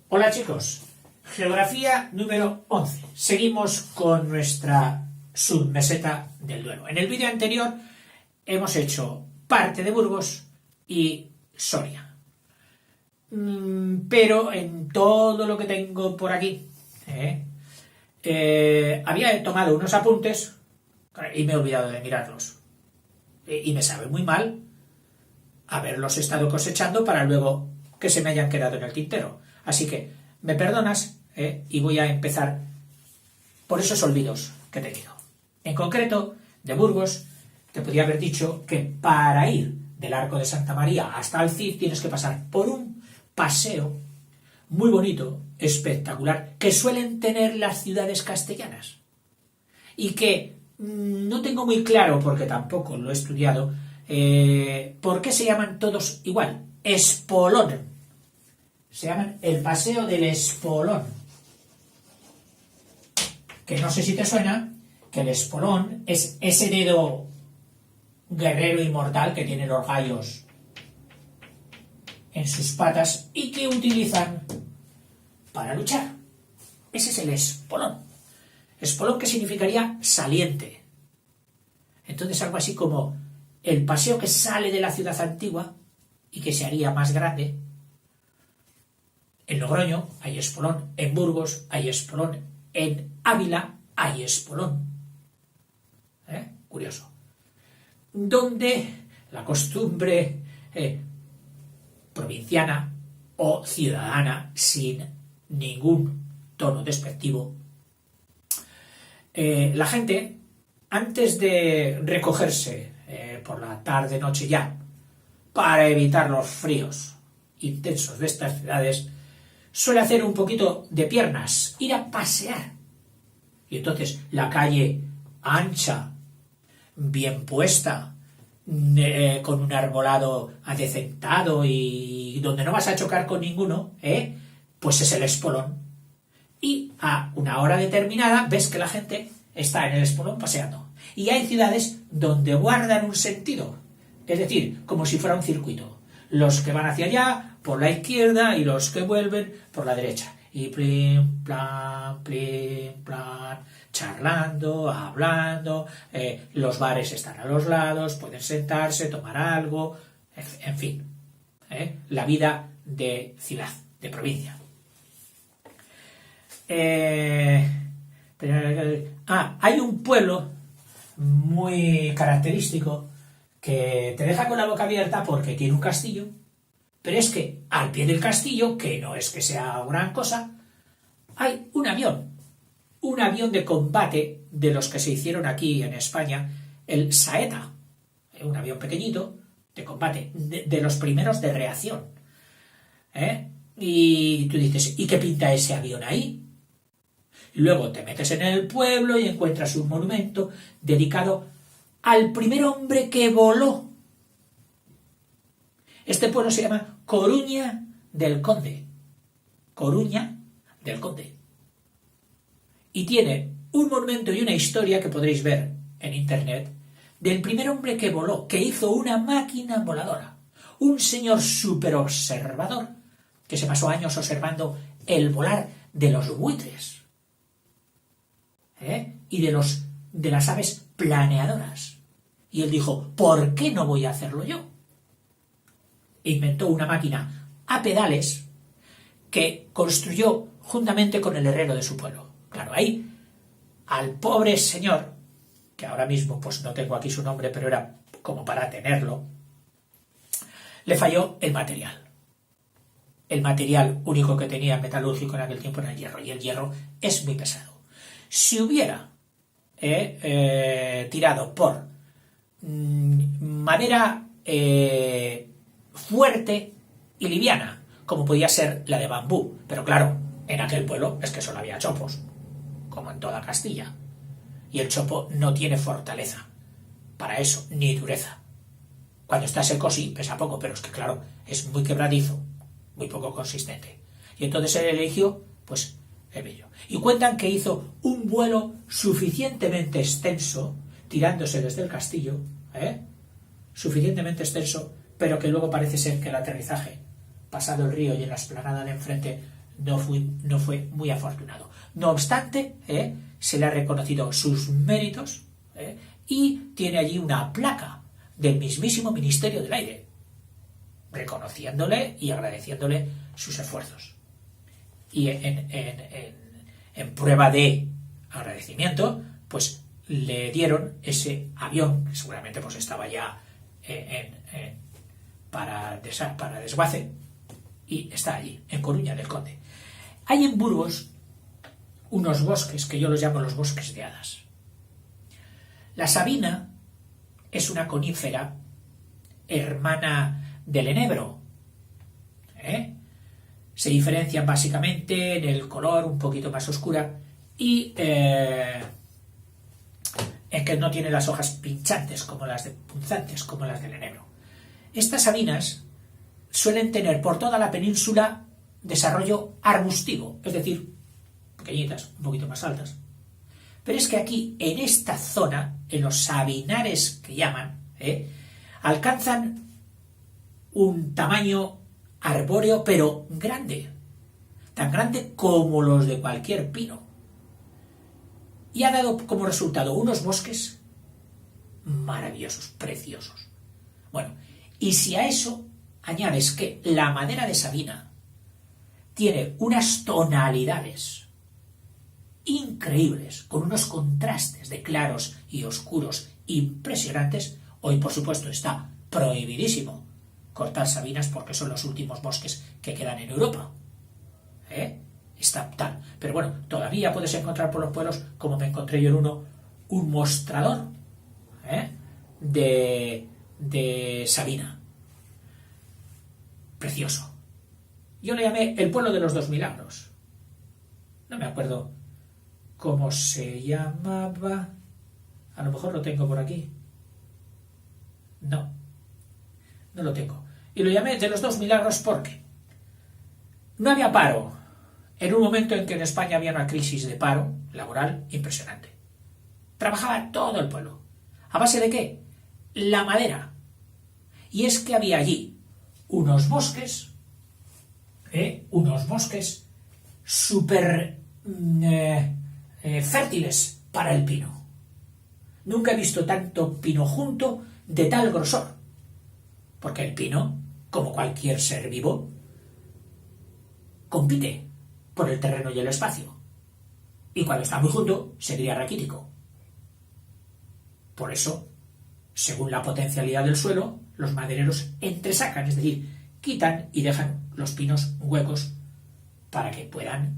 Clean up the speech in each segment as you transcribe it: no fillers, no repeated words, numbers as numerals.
Hola chicos, geografía número 11. Seguimos con nuestra submeseta del Duero. En el vídeo anterior hemos hecho parte de Burgos y Soria. Pero en todo lo que tengo por aquí, había tomado unos apuntes y me he olvidado de mirarlos. Y me sabe muy mal haberlos estado cosechando para luego que se me hayan quedado en el tintero. Así que me perdonas y voy a empezar por esos olvidos que he tenido. En concreto, de Burgos, te podría haber dicho que para ir del Arco de Santa María hasta el Cid tienes que pasar por un paseo muy bonito, espectacular, que suelen tener las ciudades castellanas y que no tengo muy claro, porque tampoco lo he estudiado, por qué se llaman todos igual. Espolón. Se llaman el Paseo del Espolón. Que no sé si te suena, que el espolón es ese dedo guerrero inmortal que tienen los gallos en sus patas y que utilizan para luchar. Ese es el espolón. Espolón, que significaría saliente. Entonces algo así como el paseo que sale de la ciudad antigua y que se haría más grande. En Logroño hay espolón, en Burgos hay espolón, en Ávila hay espolón. Curioso. Donde la costumbre provinciana o ciudadana, sin ningún tono despectivo, la gente, antes de recogerse por la tarde-noche ya, para evitar los fríos intensos de estas ciudades, suele hacer un poquito de piernas, ir a pasear. Y entonces la calle ancha, bien puesta, con un arbolado adecentado y donde no vas a chocar con ninguno, pues es el espolón. Y a una hora determinada ves que la gente está en el espolón paseando. Y hay ciudades donde guardan un sentido, es decir, como si fuera un circuito. Los que van hacia allá por la izquierda y los que vuelven por la derecha. Y plim, plan, charlando, hablando, los bares están a los lados, pueden sentarse, tomar algo, en fin, la vida de ciudad, de provincia. Hay un pueblo muy característico que te deja con la boca abierta porque tiene un castillo, pero es que al pie del castillo, que no es que sea gran cosa, hay un avión de combate de los que se hicieron aquí en España, el Saeta, un avión pequeñito de combate, de los primeros de reacción. Y tú dices, ¿y qué pinta ese avión ahí? Y luego te metes en el pueblo y encuentras un monumento dedicado al primer hombre que voló. Este pueblo se llama Coruña del Conde. Coruña del Conde. Y tiene un monumento y una historia que podréis ver en internet del primer hombre que voló, que hizo una máquina voladora. Un señor súper observador que se pasó años observando el volar de los buitres. Y de las aves planeadoras. Y él dijo, ¿por qué no voy a hacerlo yo? E inventó una máquina a pedales que construyó juntamente con el herrero de su pueblo. Claro, ahí al pobre señor, que ahora mismo pues no tengo aquí su nombre, pero era como para tenerlo, le falló el material. El material único que tenía metalúrgico en aquel tiempo era el hierro, y el hierro es muy pesado. Si hubiera tirado por madera fuerte y liviana, como podía ser la de bambú, pero claro, en aquel pueblo es que solo había chopos, como en toda Castilla, y el chopo no tiene fortaleza para eso, ni dureza. Cuando está seco sí, pesa poco, pero es que claro, es muy quebradizo, muy poco consistente. Y entonces él eligió, pues, el bello. Y cuentan que hizo un vuelo suficientemente extenso, tirándose desde el castillo, suficientemente extenso, pero que luego parece ser que el aterrizaje, pasado el río y en la explanada de enfrente, no fue muy afortunado. No obstante, se le ha reconocido sus méritos y tiene allí una placa del mismísimo Ministerio del Aire, reconociéndole y agradeciéndole sus esfuerzos. Y en prueba de agradecimiento, pues le dieron ese avión, que seguramente pues estaba ya para desguace, y está allí, en Coruña del Conde. Hay en Burgos unos bosques que yo los llamo los bosques de hadas. La sabina es una conífera hermana del enebro. Se diferencian básicamente en el color un poquito más oscura y en que no tiene las hojas pinchantes punzantes como las del enebro. Estas sabinas suelen tener por toda la península desarrollo arbustivo, es decir, pequeñitas, un poquito más altas. Pero es que aquí, en esta zona, en los sabinares que llaman, alcanzan un tamaño arbóreo, pero grande, tan grande como los de cualquier pino. Y ha dado como resultado unos bosques maravillosos, preciosos. Bueno, y si a eso añades que la madera de sabina tiene unas tonalidades increíbles, con unos contrastes de claros y oscuros impresionantes, hoy por supuesto está prohibidísimo cortar sabinas porque son los últimos bosques que quedan en Europa. Está tal. Pero bueno, todavía puedes encontrar por los pueblos, como me encontré yo en uno, un mostrador de sabina. Precioso. Yo le llamé el pueblo de los 2 milagros. No me acuerdo cómo se llamaba. A lo mejor lo tengo por aquí. No lo tengo. Y lo llamé de los 2 milagros porque no había paro en un momento en que en España había una crisis de paro laboral impresionante. Trabajaba todo el pueblo. ¿A base de qué? La madera. Y es que había allí unos bosques súper fértiles para el pino. Nunca he visto tanto pino junto de tal grosor, porque el pino, como cualquier ser vivo, compite por el terreno y el espacio, y cuando está muy junto sería raquítico. Por eso, según la potencialidad del suelo, los madereros entresacan, es decir, quitan y dejan los pinos huecos para que puedan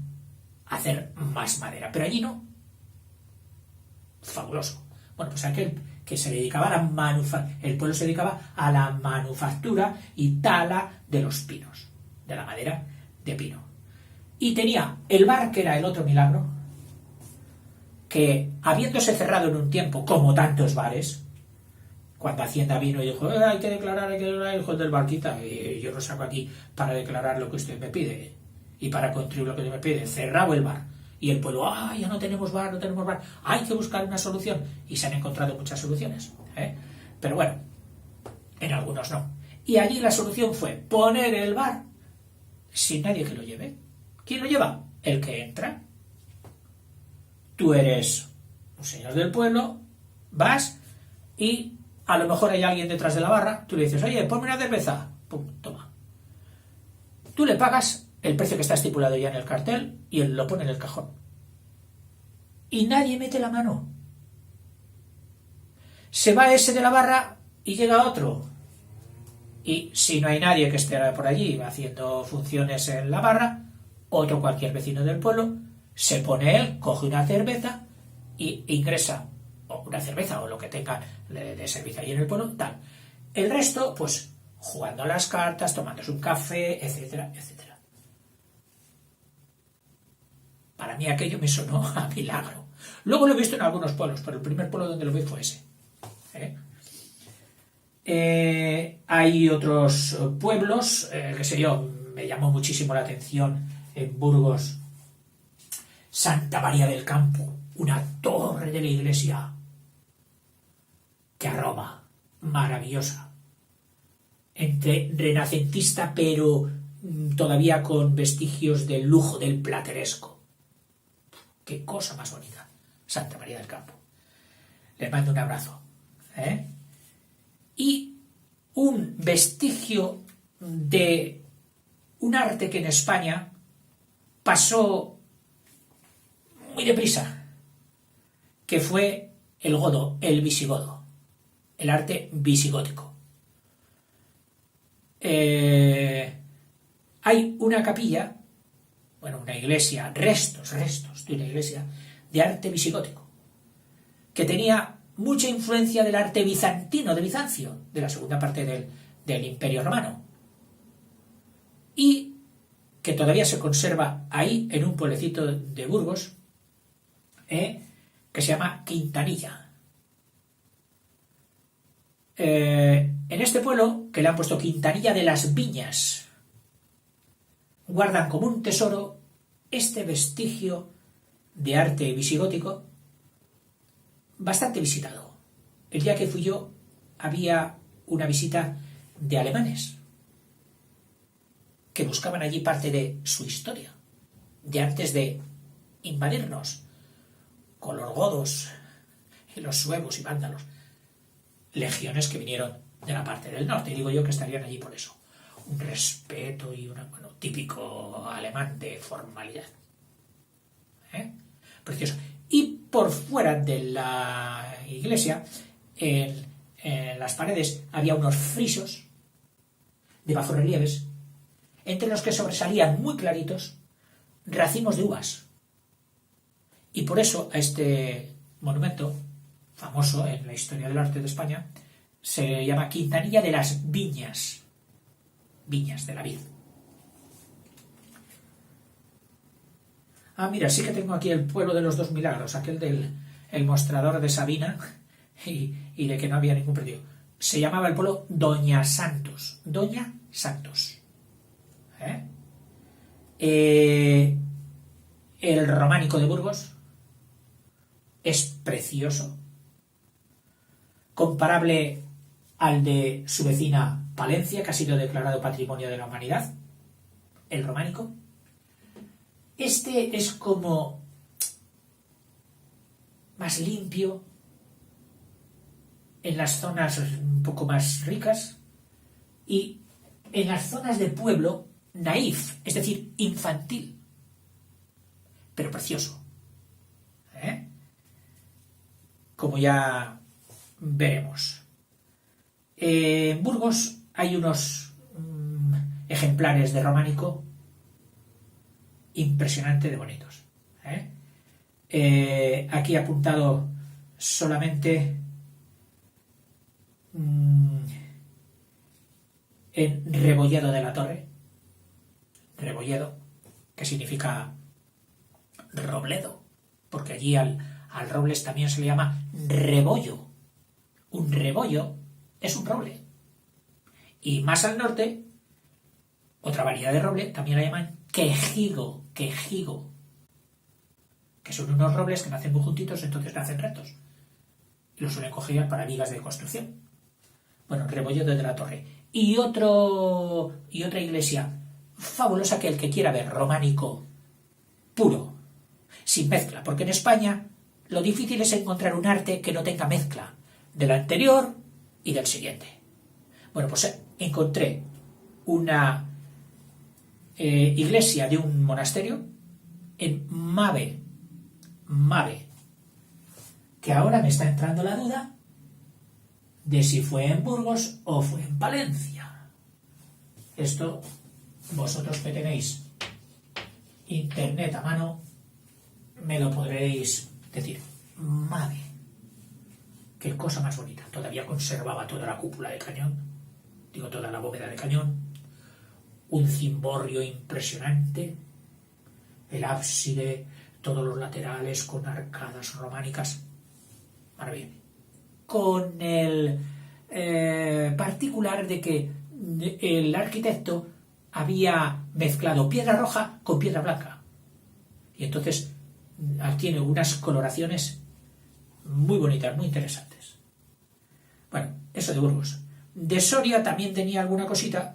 hacer más madera. Pero allí no. Fabuloso. Bueno, pues aquel que se dedicaba a el pueblo se dedicaba a la manufactura y tala de los pinos, de la madera de pino. Y tenía el bar, que era el otro milagro, que habiéndose cerrado en un tiempo, como tantos bares, cuando Hacienda vino y dijo, hay que declarar, hijo del barquita, y yo lo saco aquí para declarar lo que usted me pide y para contribuir lo que usted me pide, cerrado el bar. Y el pueblo, ya no tenemos bar, hay que buscar una solución. Y se han encontrado muchas soluciones. Pero bueno, en algunos no. Y allí la solución fue poner el bar sin nadie que lo lleve. ¿Quién lo lleva? El que entra. Tú eres un señor del pueblo, vas y a lo mejor hay alguien detrás de la barra, tú le dices, oye, ponme una cerveza. Pum, toma. Tú le pagas el precio que está estipulado ya en el cartel y él lo pone en el cajón. Y nadie mete la mano. Se va ese de la barra y llega otro. Y si no hay nadie que esté por allí haciendo funciones en la barra, otro cualquier vecino del pueblo, se pone él, coge una cerveza y ingresa, o una cerveza o lo que tenga de servicio ahí en el pueblo, tal. El resto, pues, jugando a las cartas, tomándose un café, etcétera, etcétera. Para mí aquello me sonó a milagro. Luego lo he visto en algunos pueblos, pero el primer pueblo donde lo vi fue ese. Hay otros pueblos, qué sé yo, me llamó muchísimo la atención en Burgos, Santa María del Campo, una torre de la iglesia que aroma, maravillosa, entre renacentista pero todavía con vestigios del lujo del plateresco. ¡Qué cosa más bonita! Santa María del Campo. Les mando un abrazo. Y un vestigio de un arte que en España pasó muy deprisa, que fue el godo, el visigodo, el arte visigótico. Hay una capilla, una iglesia, restos de una iglesia de arte visigótico, que tenía mucha influencia del arte bizantino de Bizancio, de la segunda parte del Imperio Romano, y que todavía se conserva ahí en un pueblecito de Burgos, que se llama Quintanilla. En este pueblo, que le han puesto Quintanilla de las Viñas, guardan como un tesoro este vestigio de arte visigótico bastante visitado. El día que fui yo había una visita de alemanes que buscaban allí parte de su historia, de antes de invadirnos con los godos y los suevos y vándalos, legiones que vinieron de la parte del norte, y digo yo que estarían allí por eso. Un respeto y típico alemán de formalidad. Precioso. Y por fuera de la iglesia, en las paredes, había unos frisos de bajorrelieves, entre los que sobresalían muy claritos racimos de uvas. Y por eso a este monumento, famoso en la historia del arte de España, se llama Quintanilla de las Viñas. Viñas de la vid. Mira, sí que tengo aquí el pueblo de los dos milagros, aquel del mostrador de Sabina y de que no había ningún perdido. Se llamaba el pueblo Doña Santos. Doña Santos. El románico de Burgos es precioso, comparable al de su vecina Palencia, que ha sido declarado Patrimonio de la Humanidad, el románico. Este es como más limpio en las zonas un poco más ricas y en las zonas de pueblo naif, es decir, infantil, pero precioso. Como ya veremos. En Burgos hay unos ejemplares de románico impresionante de bonitos. Aquí he apuntado solamente en Rebolledo de la Torre. Rebolledo, que significa robledo, porque allí al robles también se le llama rebollo. Un rebollo es un roble. Y más al norte, otra variedad de roble también la llaman quejigo, que son unos robles que nacen muy juntitos, entonces nacen rectos. Y los suelen coger para vigas de construcción. Rebolledo de la Torre. Y otra iglesia fabulosa, que el que quiera ver románico puro, sin mezcla, porque en España lo difícil es encontrar un arte que no tenga mezcla del anterior y del siguiente. Pues encontré una iglesia de un monasterio en Mave, que ahora me está entrando la duda de si fue en Burgos o fue en Palencia. Esto, vosotros que tenéis internet a mano, me lo podréis decir. Mave, qué cosa más bonita. Todavía conservaba toda la cúpula de cañón, toda la bóveda de cañón, un cimborrio impresionante, el ábside, todos los laterales con arcadas románicas. Maravilloso. Con el particular de que el arquitecto había mezclado piedra roja con piedra blanca. Y entonces tiene unas coloraciones muy bonitas, muy interesantes. Eso de Burgos. De Soria también tenía alguna cosita,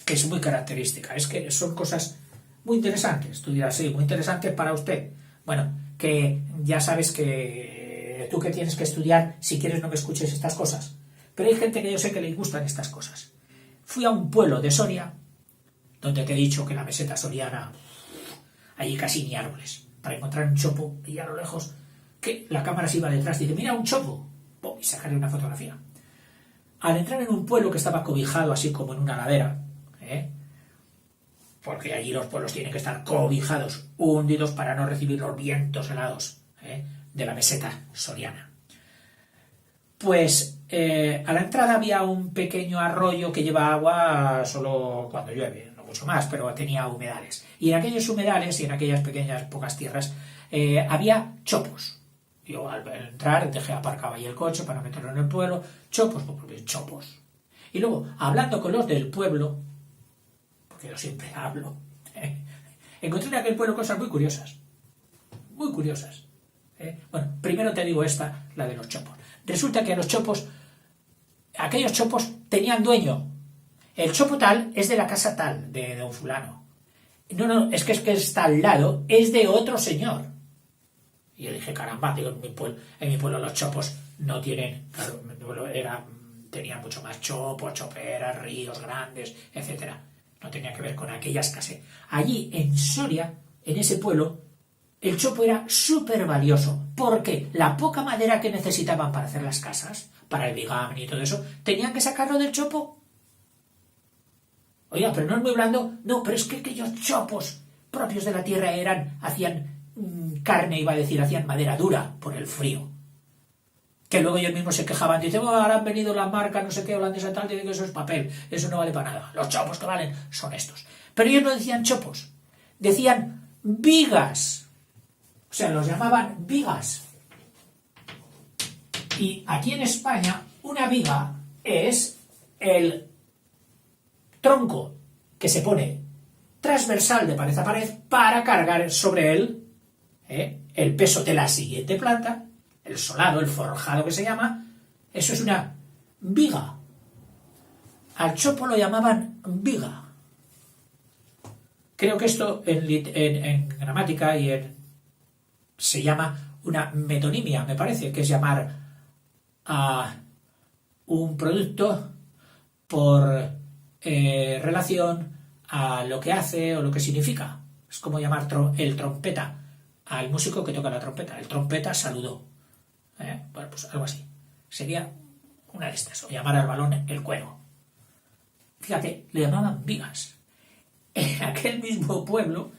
que es muy característica. Es que son cosas muy interesantes. Tú dirás, sí, muy interesantes para usted. Bueno, que ya sabes que tú que tienes que estudiar, si quieres no me escuches estas cosas. Pero hay gente que yo sé que le gustan estas cosas. Fui a un pueblo de Soria, donde te he dicho que la meseta soriana, allí casi ni árboles. Para encontrar un chopo, y a lo lejos, que la cámara se iba detrás y dice, mira un chopo, y sacaré una fotografía. Al entrar en un pueblo que estaba cobijado así como en una ladera, porque allí los pueblos tienen que estar cobijados, hundidos para no recibir los vientos helados de la meseta soriana. Pues a la entrada había un pequeño arroyo que lleva agua solo cuando llueve, no mucho más, pero tenía humedales. Y en aquellos humedales y en aquellas pequeñas pocas tierras había chopos. Yo al entrar dejé aparcado ahí el coche para no meterlo en el pueblo. Chopos, pues chopos. Y luego, hablando con los del pueblo, porque yo siempre hablo, encontré en aquel pueblo cosas muy curiosas. Muy curiosas. Bueno, primero te digo esta, la de los chopos. Resulta que aquellos chopos tenían dueño. El chopo tal es de la casa tal, de don fulano. No, es que está al lado, es de otro señor. Y yo dije, caramba, digo, en mi pueblo los chopos no tienen, claro, mi pueblo tenía mucho más chopos, choperas, ríos grandes, etc. No tenía que ver con aquellas casas. Allí, en Soria, en ese pueblo, el chopo era súper valioso, porque la poca madera que necesitaban para hacer las casas, para el bigamen y todo eso, tenían que sacarlo del chopo. Oiga, pero no es muy blando. No, pero es que aquellos chopos propios de la tierra hacían carne, iba a decir, hacían madera dura por el frío. Que luego ellos mismos se quejaban, dicen, ahora han venido la marca no sé qué holandesa tal, dicen que eso es papel, eso no vale para nada. Los chopos que valen son estos. Pero ellos no decían chopos, decían vigas. O sea, los llamaban vigas. Y aquí en España, una viga es el tronco que se pone transversal de pared a pared para cargar sobre él el peso de la siguiente planta, el solado, el forjado que se llama. Eso es una viga. Al chopo lo llamaban viga. Creo que esto en gramática se llama una metonimia, me parece, que es llamar a un producto por relación a lo que hace o lo que significa. Es como llamar el trompeta al músico que toca la trompeta. El trompeta saludó. Bueno, pues algo así. Sería una de estas. O llamar al balón el cuero. Fíjate, le llamaban vigas. En aquel mismo pueblo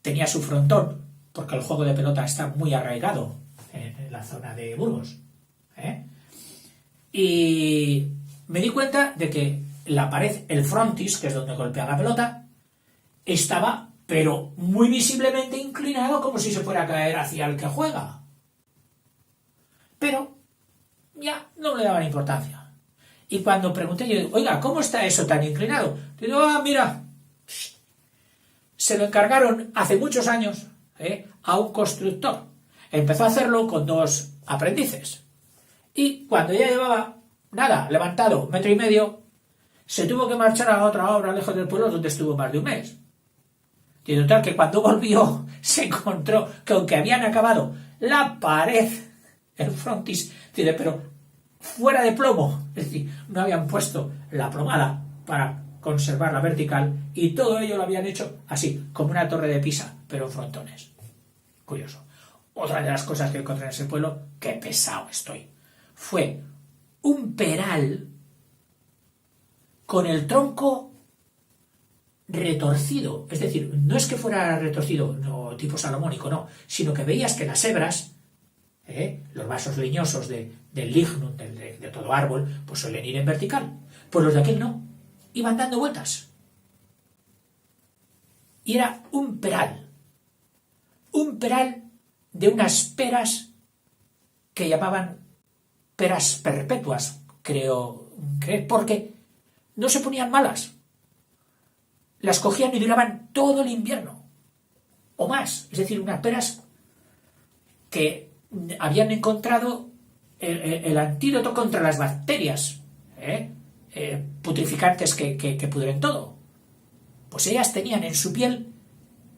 tenía su frontón, porque el juego de pelota está muy arraigado en la zona de Burgos. Y me di cuenta de que la pared, el frontis, que es donde golpea la pelota, estaba, pero muy visiblemente inclinado, como si se fuera a caer hacia el que juega. Pero ya no le daban importancia. Y cuando pregunté, yo digo, oiga, ¿cómo está eso tan inclinado? Digo, mira, se lo encargaron hace muchos años a un constructor. Empezó a hacerlo con 2 aprendices. Y cuando ya llevaba, levantado 1,5 metros, se tuvo que marchar a otra obra lejos del pueblo donde estuvo más de un mes. Y total que cuando volvió se encontró que aunque habían acabado la pared, el frontis, dice, pero fuera de plomo, es decir, no habían puesto la plomada para conservarla vertical y todo ello lo habían hecho así, como una torre de Pisa, pero en frontones. Curioso. Otra de las cosas que encontré en ese pueblo, qué pesado estoy, fue un peral con el tronco retorcido, es decir, no es que fuera retorcido, no tipo salomónico, no, sino que veías que las hebras, los vasos leñosos del lignum, de todo árbol, pues suelen ir en vertical, pues los de aquel no, iban dando vueltas. Y era un peral de unas peras que llamaban peras perpetuas, creo, porque no se ponían malas. Las cogían y duraban todo el invierno, o más. Es decir, unas peras que habían encontrado el antídoto contra las bacterias putrificantes que pudren todo. Pues ellas tenían en su piel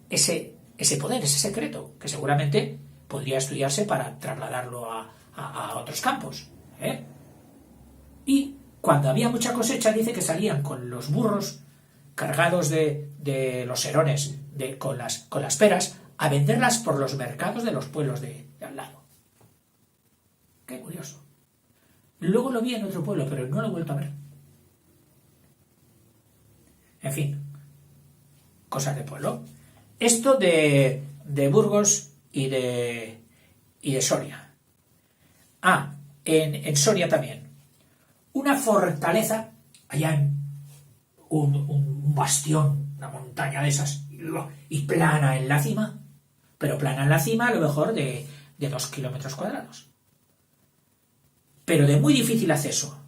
ese poder, ese secreto, que seguramente podría estudiarse para trasladarlo a otros campos. Y cuando había mucha cosecha, dice que salían con los burros cargados de los serones, con las peras, a venderlas por los mercados de los pueblos de al lado. Qué curioso. Luego lo vi en otro pueblo, pero no lo he vuelto a ver. En fin, cosas de pueblo. Esto de Burgos y de Soria. En Soria también. Una fortaleza, allá en un bastión, una montaña de esas, y plana en la cima, pero plana en la cima a lo mejor de 2 kilómetros cuadrados. Pero de muy difícil acceso.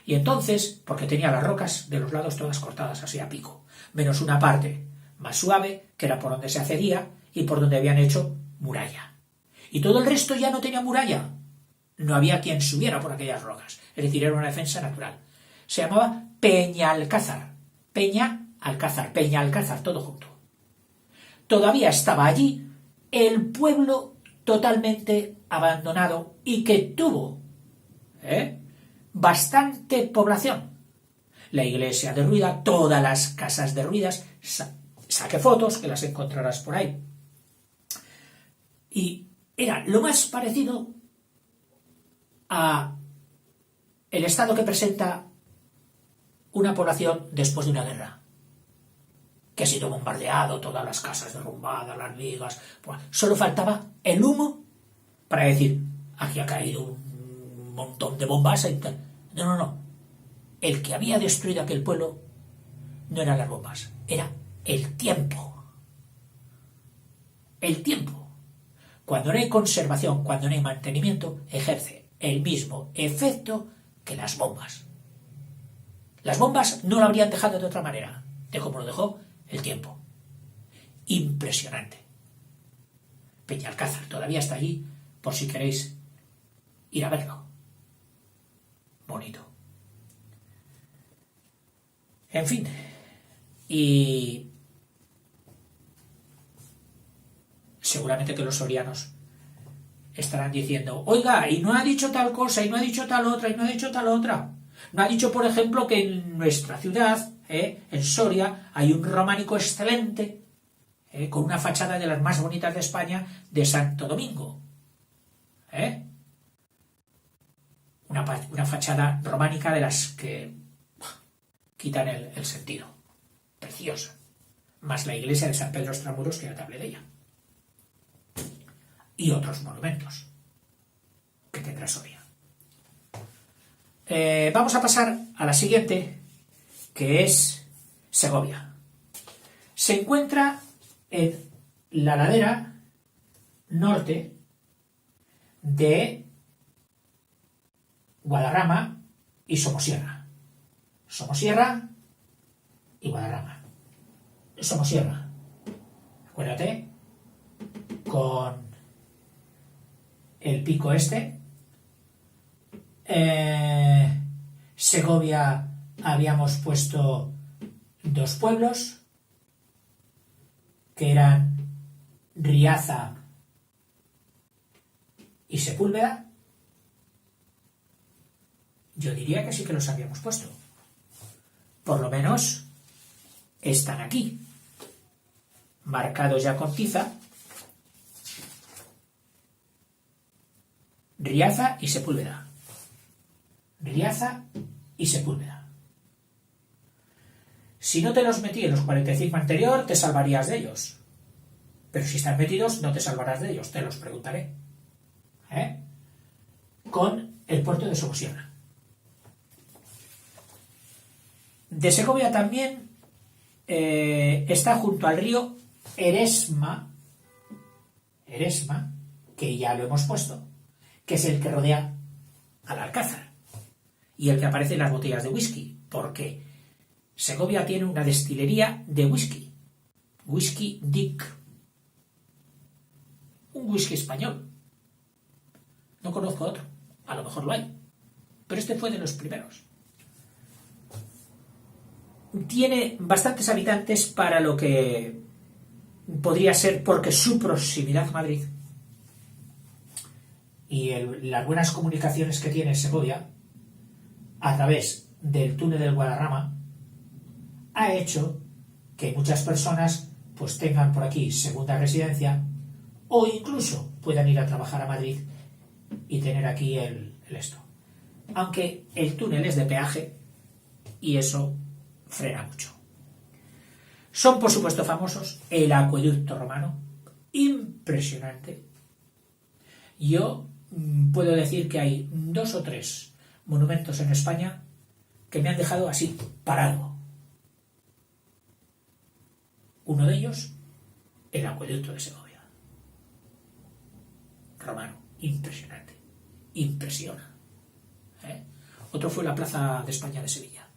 Y entonces, porque tenía las rocas de los lados todas cortadas así a pico, menos una parte más suave, que era por donde se accedía y por donde habían hecho muralla. Y todo el resto ya no tenía muralla. No había quien subiera por aquellas rocas. Es decir, era una defensa natural. Se llamaba Peñalcázar. Peñalcázar, todo junto. Todavía estaba allí el pueblo totalmente abandonado y que tuvo bastante población. La iglesia derruida, todas las casas derruidas. Saqué fotos, que las encontrarás por ahí. Y era lo más parecido a el estado que presenta una población después de una guerra, que ha sido bombardeado, todas las casas derrumbadas, las vigas. Pues solo faltaba el humo para decir, aquí ha caído un montón de bombas. No. El que había destruido aquel pueblo no eran las bombas, era el tiempo. El tiempo. Cuando no hay conservación, cuando no hay mantenimiento, ejerce el mismo efecto que las bombas. Las bombas no lo habrían dejado de otra manera, de como lo dejó el tiempo. Impresionante. Peñalcázar todavía está allí, por si queréis ir a verlo. Bonito. En fin, y seguramente que los sorianos estarán diciendo, oiga, y no ha dicho tal cosa, y no ha dicho tal otra, y no ha dicho tal otra. No ha dicho, por ejemplo, que en nuestra ciudad, en Soria, hay un románico excelente, con una fachada de las más bonitas de España, de Santo Domingo. Una fachada románica de las que quitan el sentido. Preciosa. Más la iglesia de San Pedro Extramuros, que ya te hablé de ella. Y otros monumentos que tendrá Soria. Vamos a pasar a la siguiente, que es Segovia. Se encuentra en la ladera norte de Guadarrama y Somosierra. Somosierra y Guadarrama. Somosierra. Acuérdate, con el pico este. Segovia habíamos puesto 2 pueblos, que eran Riaza y Sepúlveda. Yo diría que sí que los habíamos puesto. Por lo menos están aquí, marcados ya con tiza. Riaza y Sepúlveda. Riaza y Sepúlveda. Si no te los metí en los 45 anterior, te salvarías de ellos. Pero si están metidos, no te salvarás de ellos, te los preguntaré. Con el puerto de Somosierra. De Segovia también está junto al río Eresma, que ya lo hemos puesto, que es el que rodea al Alcázar y el que aparece en las botellas de whisky, porque Segovia tiene una destilería de whisky, Whisky Dick, un whisky español. No conozco otro, a lo mejor lo hay, pero este fue de los primeros. tiene bastantes habitantes para lo que podría ser, porque su proximidad a Madrid y las buenas comunicaciones que tiene Segovia a través del túnel del Guadarrama ha hecho que muchas personas pues tengan por aquí segunda residencia o incluso puedan ir a trabajar a Madrid y tener aquí el esto. Aunque el túnel es de peaje y eso frena mucho. Son, por supuesto, famosos el acueducto romano, impresionante. Yo puedo decir que hay 2 o 3 monumentos en España que me han dejado así, parado. Uno de ellos, el acueducto de Segovia. Romano, impresionante. Impresiona. Otro fue la Plaza de España de Sevilla,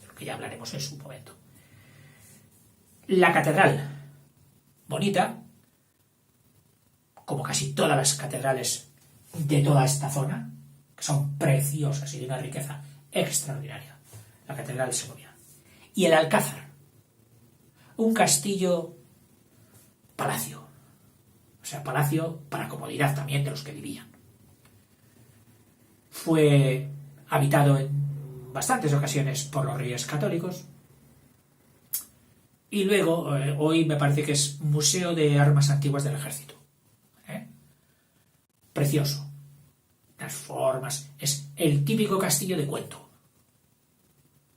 de lo que ya hablaremos en su momento. La catedral, bonita, como casi todas las catedrales de toda esta zona, que son preciosas y de una riqueza extraordinaria. La catedral de Segovia. Y el Alcázar, un castillo palacio, o sea, palacio para comodidad también de los que vivían. Fue habitado en bastantes ocasiones por los reyes católicos y luego hoy me parece que es Museo de Armas Antiguas del Ejército. Precioso. Las formas, es el típico castillo de cuento.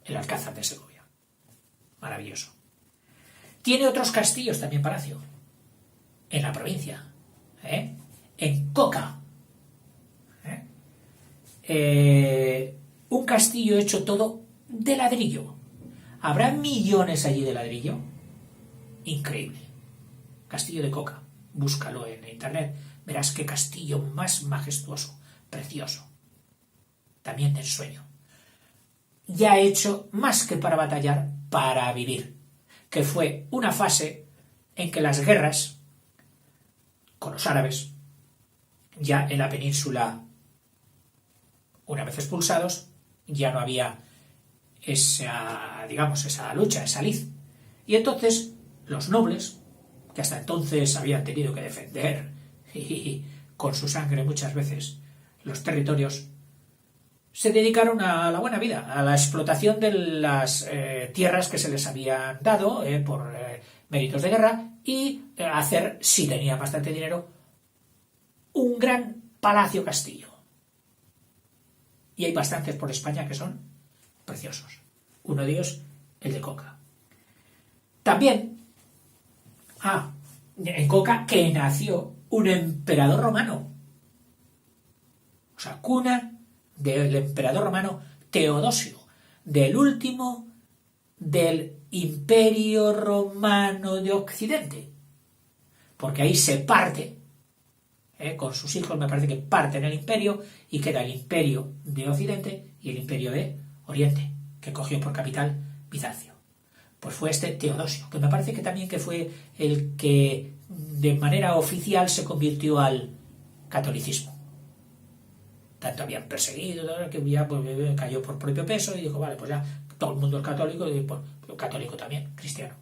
El Alcázar de Segovia. Maravilloso. Tiene otros castillos también palacio. En la provincia. En Coca. Un castillo hecho todo de ladrillo. ¿Habrá millones allí de ladrillo? Increíble. Castillo de Coca. Búscalo en internet. Verás qué castillo más majestuoso. Precioso. También de ensueño. Ya hecho más que para batallar, para vivir. Que fue una fase en que las guerras con los árabes, ya en la península, una vez expulsados, ya no había esa lucha, esa lid. Y entonces los nobles, que hasta entonces habían tenido que defender con su sangre muchas veces los territorios, se dedicaron a la buena vida, a la explotación de las tierras que se les habían dado por méritos de guerra y hacer, si tenían bastante dinero, un gran palacio castillo. Y hay bastantes por España que son preciosos. Uno de ellos, el de Coca. También, en Coca, que nació un emperador romano. O sea, cuna del emperador romano Teodosio, del último del Imperio Romano de Occidente. Porque ahí se parte, con sus hijos me parece que parten el imperio y queda el imperio de Occidente y el imperio de Oriente, que cogió por capital Bizancio. Pues fue este Teodosio, que me parece que también que fue el que de manera oficial se convirtió al catolicismo. Tanto habían perseguido, que ya pues, cayó por propio peso y dijo, vale, pues ya todo el mundo es católico, y pues, católico también, cristiano.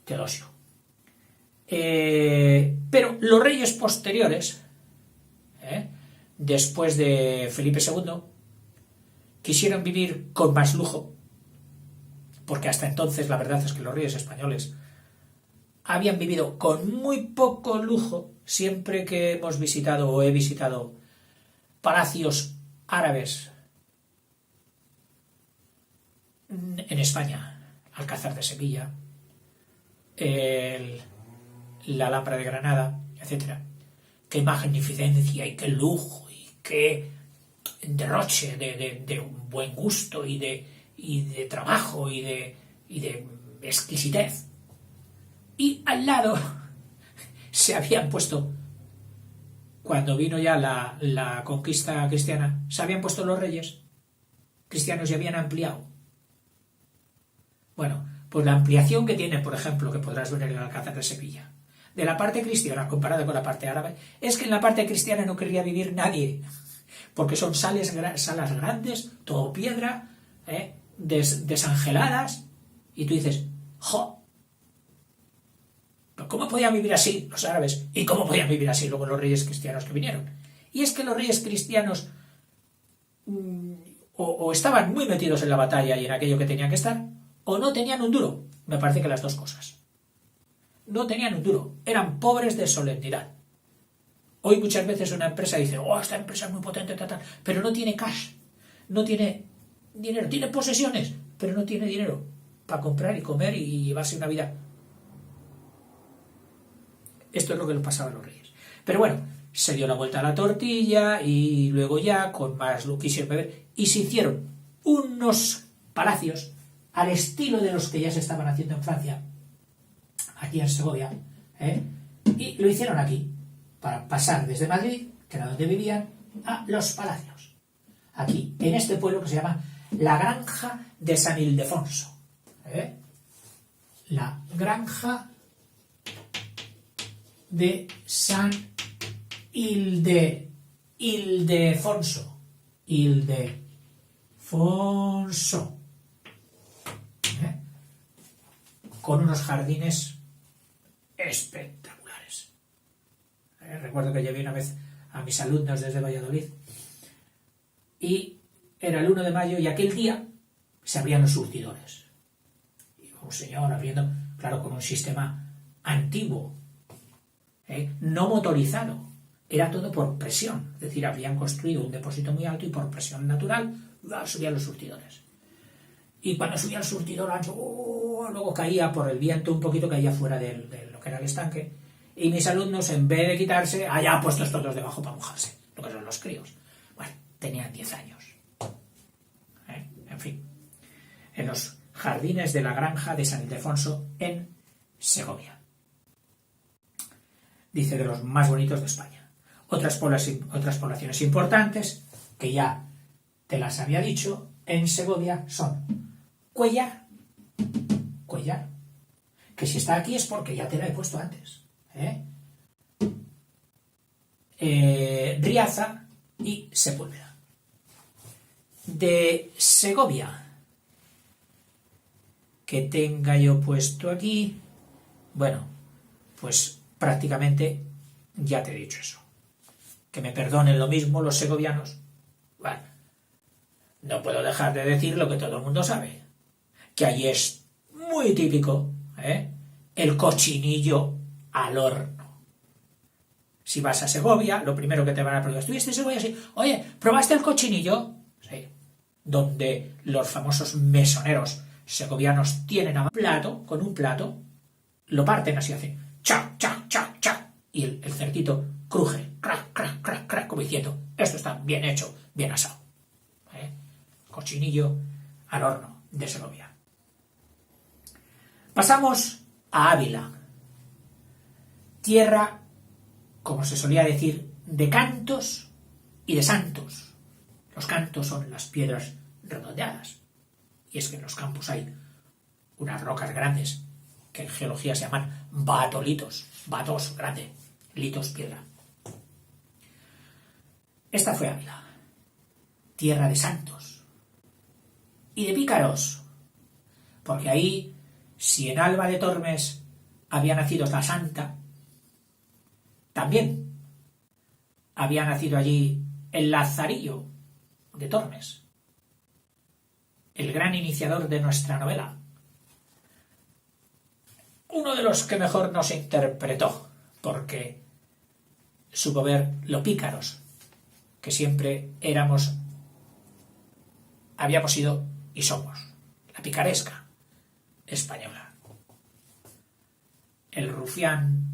Teodosio. Pero los reyes posteriores, después de Felipe II, quisieron vivir con más lujo, porque hasta entonces la verdad es que los reyes españoles habían vivido con muy poco lujo. Siempre que hemos visitado o he visitado palacios árabes en España, Alcázar de Sevilla, la Alhambra de Granada, etc. Qué magnificencia y qué lujo y qué derroche de un buen gusto y de trabajo y de exquisitez. Y al lado se habían puesto, cuando vino ya la conquista cristiana, se habían puesto los reyes cristianos y habían ampliado. Bueno, pues la ampliación que tiene, por ejemplo, que podrás ver en el Alcázar de Sevilla, de la parte cristiana comparada con la parte árabe, es que en la parte cristiana no querría vivir nadie, porque son salas grandes, todo piedra, desangeladas, y tú dices, ¡jo! ¿Pero cómo podían vivir así los árabes? ¿Y cómo podían vivir así luego los reyes cristianos que vinieron? Y es que los reyes cristianos o estaban muy metidos en la batalla y en aquello que tenían que estar, o no tenían un duro. Me parece que las dos cosas. No tenían un duro, eran pobres de solemnidad. Hoy muchas veces una empresa dice, oh, esta empresa es muy potente, pero no tiene cash, no tiene dinero, tiene posesiones, pero no tiene dinero para comprar y comer y llevarse una vida. Esto es lo que le pasaba a los reyes. Pero bueno, se dio la vuelta a la tortilla y luego ya, con más lo quisieron beber, y se hicieron unos palacios al estilo de los que ya se estaban haciendo en Francia, aquí en Segovia, y lo hicieron aquí, para pasar desde Madrid, que era donde vivían, a los palacios. Aquí, en este pueblo que se llama la Granja de San Ildefonso. La Granja de San Ildefonso. Con unos jardines espectaculares. Recuerdo que llevé una vez a mis alumnos desde Valladolid y era el 1 de mayo y aquel día se abrían los surtidores. Y un señor abriendo, claro, con un sistema antiguo, no motorizado. Era todo por presión. Es decir, habían construido un depósito muy alto y por presión natural subían los surtidores. Y cuando subía el surtidor ancho, luego caía por el viento un poquito, caía fuera de lo que era el estanque. Y mis alumnos, en vez de quitarse, allá puestos todos debajo para mojarse, lo que son los críos. Bueno, tenían 10 años. En fin, en los jardines de la Granja de San Ildefonso, en Segovia. Dice, de los más bonitos de España. Otras poblaciones importantes, que ya te las había dicho, en Segovia son Cuéllar, que si está aquí es porque ya te la he puesto antes. Riaza y Sepúlveda. De Segovia, que tenga yo puesto aquí, bueno, pues prácticamente ya te he dicho eso. Que me perdonen lo mismo los segovianos. Bueno, no puedo dejar de decir lo que todo el mundo sabe, que allí es muy típico, el cochinillo al horno. Si vas a Segovia, lo primero que te van a preguntar, ¿estuviste en Segovia? Sí. Oye, ¿probaste el cochinillo? Sí. Donde los famosos mesoneros segovianos tienen a plato, con un plato, lo parten así, hacen cha, cha, cha, cha, y el cerdito cruje, crac, crac, crac, crac, como diciendo, esto está bien hecho, bien asado. Cochinillo al horno de Segovia. Pasamos a Ávila, tierra, como se solía decir, de cantos y de santos. Los cantos son las piedras redondeadas, y es que en los campos hay unas rocas grandes que en geología se llaman batolitos, batos grande, litos piedra. Esta fue Ávila, tierra de santos y de pícaros, porque ahí, si en Alba de Tormes había nacido la santa, también había nacido allí el Lazarillo de Tormes, el gran iniciador de nuestra novela, uno de los que mejor nos interpretó, porque supo ver lo pícaros que siempre habíamos sido y somos, la picaresca española. El rufián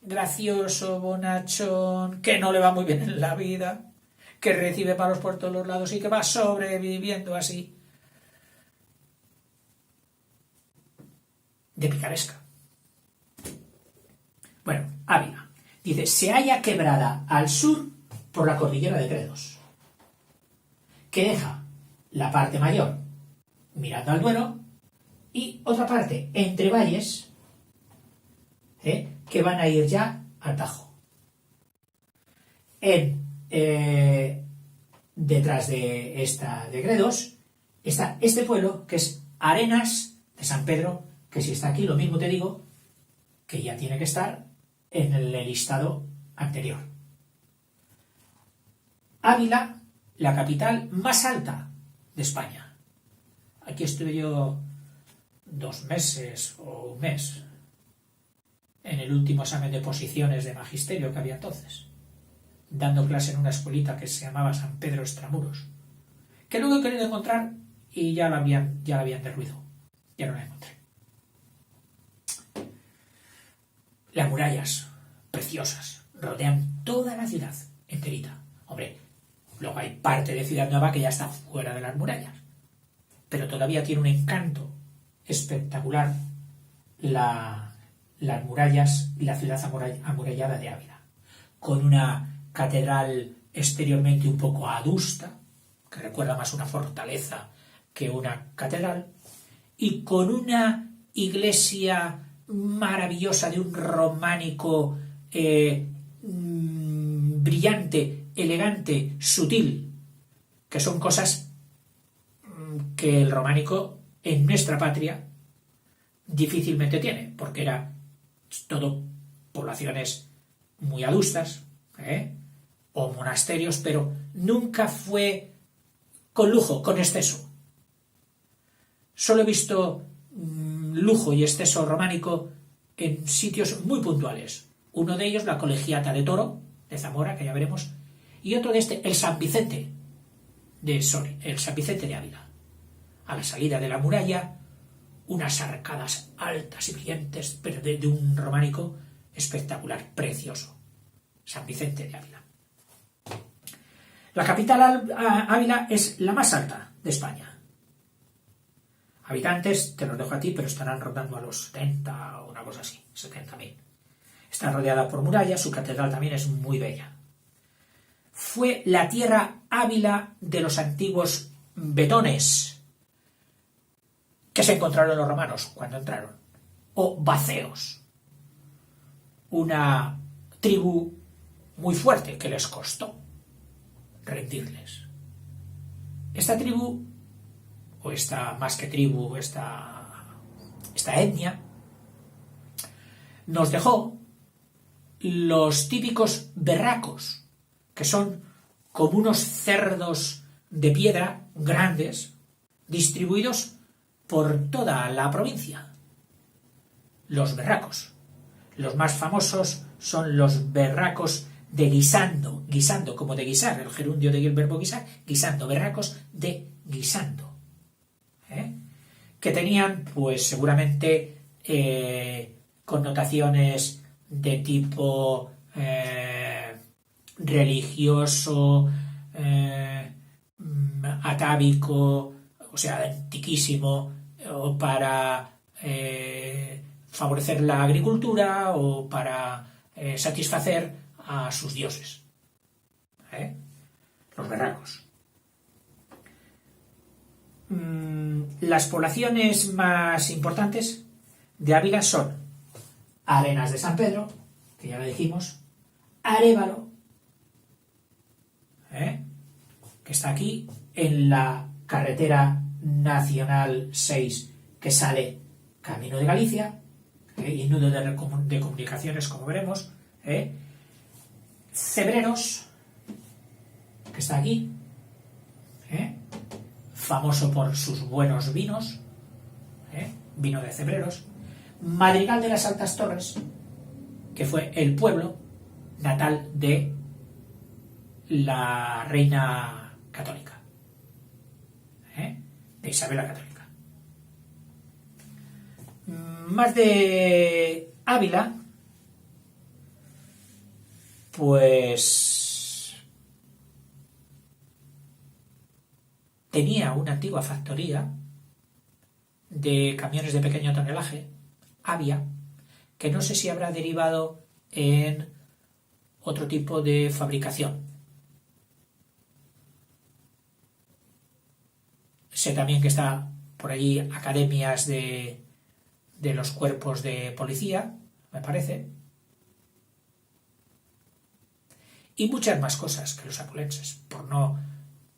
gracioso, bonachón, que no le va muy bien en la vida, que recibe palos por todos los lados y que va sobreviviendo así. De picaresca. Bueno, Ávila. Dice, se halla quebrada al sur por la cordillera de Gredos, que deja la parte mayor mirando al Duero y otra parte entre valles que van a ir ya al Tajo. Detrás de esta de Gredos está este pueblo, que es Arenas de San Pedro, que si está aquí, lo mismo te digo, que ya tiene que estar en el listado anterior. Ávila, la capital más alta de España. Aquí estuve yo 2 meses o un mes en el último examen de posiciones de magisterio que había entonces, dando clase en una escuelita que se llamaba San Pedro Extramuros, que luego he querido encontrar y ya la habían derruido. Ya no la encontré. Las murallas, preciosas, rodean toda la ciudad enterita. Hombre, luego hay parte de Ciudad Nueva que ya está fuera de las murallas, pero todavía tiene un encanto espectacular las murallas y la ciudad amurallada de Ávila, con una catedral exteriormente un poco adusta, que recuerda más una fortaleza que una catedral, y con una iglesia maravillosa de un románico brillante, elegante, sutil, que son cosas que el románico en nuestra patria difícilmente tiene, porque era todo poblaciones muy adustas, o monasterios, pero nunca fue con lujo, con exceso. Solo he visto lujo y exceso románico en sitios muy puntuales. Uno de ellos, la Colegiata de Toro, de Zamora, que ya veremos, y otro de el San Vicente el San Vicente de Ávila. A la salida de la muralla, unas arcadas altas y brillantes, pero de un románico espectacular, precioso. San Vicente de Ávila. La capital Ávila es la más alta de España. Habitantes, te los dejo a ti, pero estarán rondando a los 70 o una cosa así, 70.000. Está rodeada por murallas, su catedral también es muy bella. Fue la tierra Ávila de los antiguos betones que se encontraron los romanos cuando entraron, o baceos, una tribu muy fuerte que les costó rendirles. Esta tribu, o esta más que tribu, esta etnia, nos dejó los típicos berracos, que son como unos cerdos de piedra grandes, distribuidos por toda la provincia. Los berracos. Los más famosos son los berracos de Guisando, guisando como de guisar, el gerundio del verbo guisar, guisando, berracos de Guisando, que tenían pues seguramente connotaciones de tipo religioso, atávico, o sea, antiquísimo, o para favorecer la agricultura o para satisfacer a sus dioses, los berracos. Las poblaciones más importantes de Ávila son Arenas de San Pedro, que ya lo dijimos, Arévalo, que está aquí en la carretera nacional 6 que sale camino de Galicia, y nudo de comunicaciones, como veremos, Cebreros, que está aquí, famoso por sus buenos vinos, vino de Cebreros, Madrigal de las Altas Torres, que fue el pueblo natal de la reina católica, de Isabel la Católica. Más de Ávila, pues tenía una antigua factoría de camiones de pequeño tonelaje, Avia, que no sé si habrá derivado en otro tipo de fabricación. Sé también que está por allí academias de los cuerpos de policía, me parece, y muchas más cosas que los apulenses, por no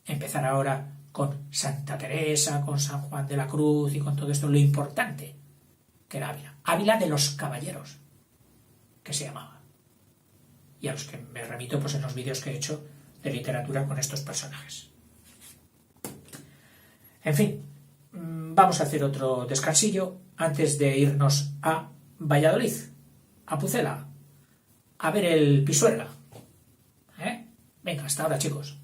empezar ahora con Santa Teresa, con San Juan de la Cruz y con todo esto, lo importante que era Ávila. Ávila de los caballeros, que se llamaba. Y a los que me remito pues en los vídeos que he hecho de literatura con estos personajes. En fin, vamos a hacer otro descansillo antes de irnos a Valladolid, a Pucela, a ver el Pisuerga. Venga, hasta ahora, chicos.